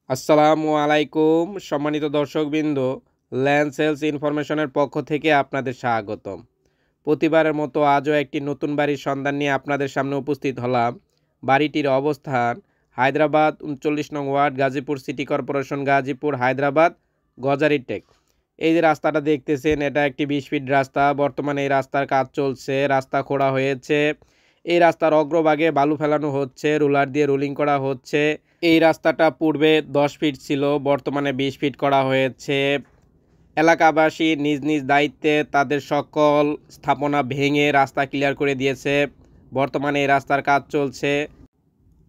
আসসালামু আলাইকুম সম্মানিত দর্শকবৃন্দ, ল্যান্ড সেলস ইনফরমেশনের পক্ষ থেকে আপনাদের স্বাগতম। প্রতিবারের মতো আজও একটি নতুন বাড়ির সন্ধান নিয়ে আপনাদের সামনে উপস্থিত হলাম। বাড়িটির অবস্থান হায়দ্রাবাদ ৩৯ নং ward, Gazipur city corporation, Gazipur, Hyderabad, Gazaritek. এই যে রাস্তাটা দেখতেছেন, এটা একটি ২০ ফিট রাস্তা। বর্তমানে এই রাস্তার কাজ চলছে, রাস্তা খোঁড়া হয়েছে। এই রাস্তার অগ্রভাগে বালু ফেলানো হচ্ছে, রোলার দিয়ে রোলিং করা হচ্ছে। এই রাস্তাটা পূর্বে ১০ ফিট ছিল, বর্তমানে ২০ ফিট করা হয়েছে। এলাকাবাসী নিজ নিজ দায়িত্বে তাদের সকল স্থাপনা ভেঙে রাস্তা ক্লিয়ার করে দিয়েছে। বর্তমানে এই রাস্তার কাজ চলছে।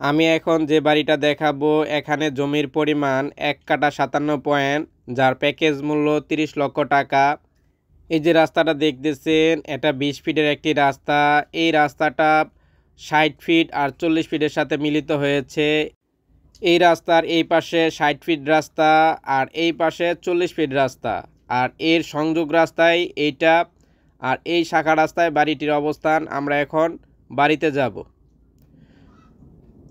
আমি এখন যে বাড়িটা দেখাবো, এখানে জমির পরিমাণ ১ কাঠা ৫৭ পয়েন্ট, যার প্যাকেজ মূল্য ৩০ লক্ষ টাকা। এই যে রাস্তাটা দেখতেছেন, এটা ২০ ফিটের একটি রাস্তা। এই রাস্তাটা ৬০ ফিট আর ৪০ ফিটের সাথে মিলিত হয়েছে। এই রাস্তার এই পাশে ৬০ ফিট রাস্তা আর এই পাশে ৪০ ফিট রাস্তা, আর এর সংযোগ রাস্তায় এইটা, আর এই শাখা রাস্তায় বাড়িটির অবস্থান। আমরা এখন বাড়িতে যাব।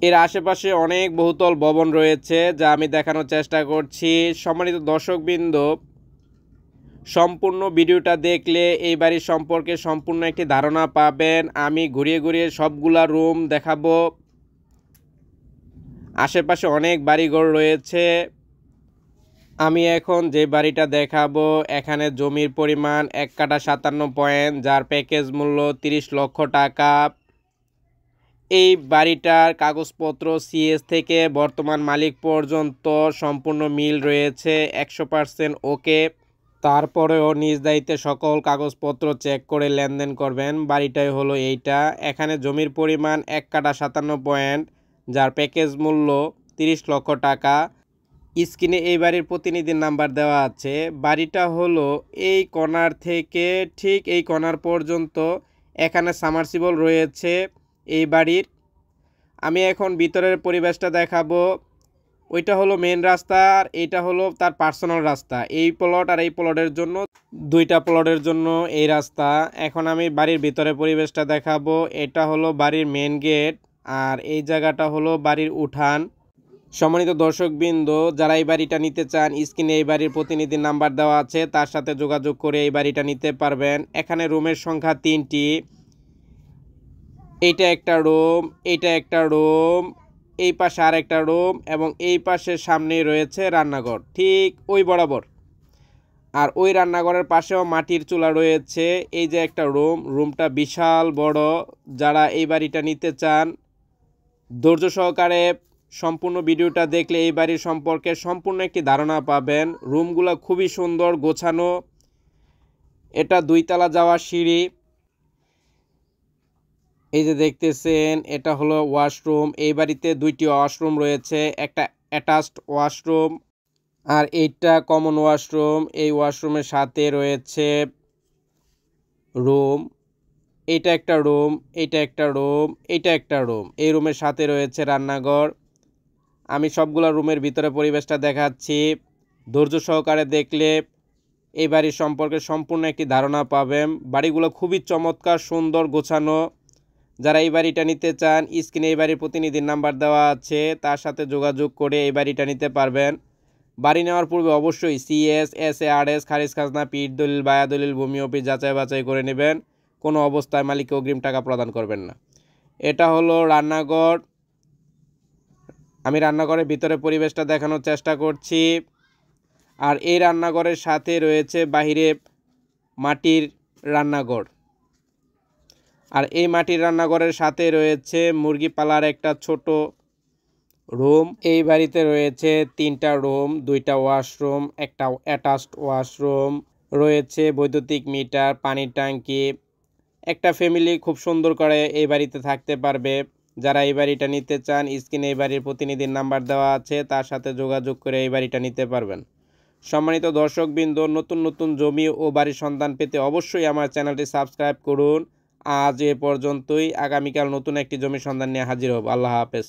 এর আশেপাশে অনেক বহুতল ভবন রয়েছে, যা আমি দেখানোর চেষ্টা করছি। সম্মানিত দর্শকবৃন্দ, সম্পূর্ণ ভিডিওটা দেখলে এই বাড়ির সম্পর্কে সম্পূর্ণ একটি ধারণা পাবেন। আমি ঘুরিয়ে ঘুরিয়ে সবগুলা রুম দেখাবো। আশেপাশে অনেক বাড়িঘর রয়েছে। আমি এখন যে বাড়িটা দেখাবো, এখানে জমির পরিমাণ ১ কাঠা ৫৭ পয়েন্ট, যার প্যাকেজ মূল্য ৩০ লক্ষ টাকা। এই বাড়িটার কাগজপত্র সিএস থেকে বর্তমান মালিক পর্যন্ত সম্পূর্ণ মিল রয়েছে, ১০০% ওকে। তারপরেও নিজ দায়িত্বে সকল কাগজপত্র চেক করে লেনদেন করবেন। বাড়িটাই হলো এইটা। এখানে জমির পরিমাণ ১ কাঠা ৫৭ পয়েন্ট, যার প্যাকেজ মূল্য ৩০ লক্ষ টাকা। স্ক্রিনে এই বাড়ির প্রতিনিধির নাম্বার দেওয়া আছে। বাড়িটা হলো এই কর্নার থেকে ঠিক এই কর্নার পর্যন্ত এখানে সাবমার্সিবল রয়েছে এই বাড়ির। আমি এখন ভিতরের পরিবেশটা দেখাবো। ওইটা হলো মেন রাস্তা আর এইটা হলো তার পার্সোনাল রাস্তা। এই প্লট আর এই প্লটের জন্য, দুইটা প্লটের জন্য এই রাস্তা। এখন আমি বাড়ির ভিতরে পরিবেশটা দেখাবো। এটা হলো বাড়ির মেন গেট আর এই জায়গাটা হলো বাড়ির উঠান। সম্মানিত দর্শকবৃন্দ, যারা এই বাড়িটা নিতে চান, স্ক্রিনে এই বাড়ির প্রতিনিধির নাম্বার দেওয়া আছে, তার সাথে যোগাযোগ করে এই বাড়িটা নিতে পারবেন। এখানে রুমের সংখ্যা ৩টি। এইটা একটা রুম, এইটা একটা রুম, এই পাশে আর একটা রুম এবং এই পাশে সামনেই রয়েছে রান্নাঘর, ঠিক ওই বরাবর। আর ওই রান্নাঘরের পাশেও মাটির চুলা রয়েছে। এই যে একটা রুম, রুমটা বিশাল বড়। যারা এই বাড়িটা নিতে চান, ধৈর্য সহকারে সম্পূর্ণ ভিডিওটা দেখলে এই বাড়ির সম্পর্কে সম্পূর্ণ একটি ধারণা পাবেন। রুমগুলো খুবই সুন্দর গোছানো। এটা ২ তলা যাওয়ার সিঁড়ি। এই যে দেখতেছেন, এটা হলো ওয়াশরুম। এই বাড়িতে ২টি ওয়াশরুম রয়েছে, একটা অ্যাটাচড ওয়াশরুম আর এইটা কমন ওয়াশরুম। এই ওয়াশরুমের সাথে রয়েছে রুম। এইটা একটা রুম, এইটা একটা রুম, এইটা একটা রুম। এই রুমের সাথে রয়েছে রান্নাঘর। আমি সবগুলা রুমের ভিতরে পরিবেশটা দেখাচ্ছি। ধৈর্য সহকারে দেখলে এই বাড়ির সম্পর্কে সম্পূর্ণ একটি ধারণা পাবেন। বাড়িগুলো খুবই চমৎকার, সুন্দর, গোছানো। যারা এই বাড়িটা নিতে চান, স্ক্রিনে এই বাড়ির প্রতিনিধির নাম্বার দেওয়া আছে, তার সাথে যোগাযোগ করে এই বাড়িটা নিতে পারবেন। বাড়ি নেওয়ার পূর্বে অবশ্যই সিএস, এসএআরএস, খারিজ খাজনা, পিঠ দলিল, বায়া দলিল, ভূমি অফিস যাচাই বাছাই করে নেবেন। কোনো অবস্থায় মালিককে অগ্রিম টাকা প্রদান করবেন না। এটা হলো রান্নাঘর। আমি রান্নাঘরের ভিতরে পরিবেশটা দেখানোর চেষ্টা করছি। আর এই রান্নাঘরের সাথে রয়েছে বাহিরে মাটির রান্নাঘর। আর এই মাটির রান্নাঘরের সাথে রয়েছে মুরগি পালার একটা ছোট রুম। এই বাড়িতে রয়েছে ৩টা রুম, ২টা ওয়াশরুম, একটা অ্যাটাচড ওয়াশরুম, রয়েছে বৈদ্যুতিক মিটার, পানির ট্যাঙ্কি। একটা ফ্যামিলি খুব সুন্দর করে এই বাড়িতে থাকতে পারবে। যারা এই বাড়িটা নিতে চান, স্ক্রিনে এই বাড়ির প্রতিনিধির নাম্বার দেওয়া আছে, তার সাথে যোগাযোগ করে এই বাড়িটা নিতে পারবেন। সম্মানিত দর্শকবৃন্দ, নতুন নতুন জমি ও বাড়ির সন্ধান পেতে অবশ্যই আমার চ্যানেলটি সাবস্ক্রাইব করুন। আজ এ পর্যন্তই। আগামীকাল নতুন একটি জমির সন্ধান নিয়ে হাজির হব। আল্লাহ হাফেজ।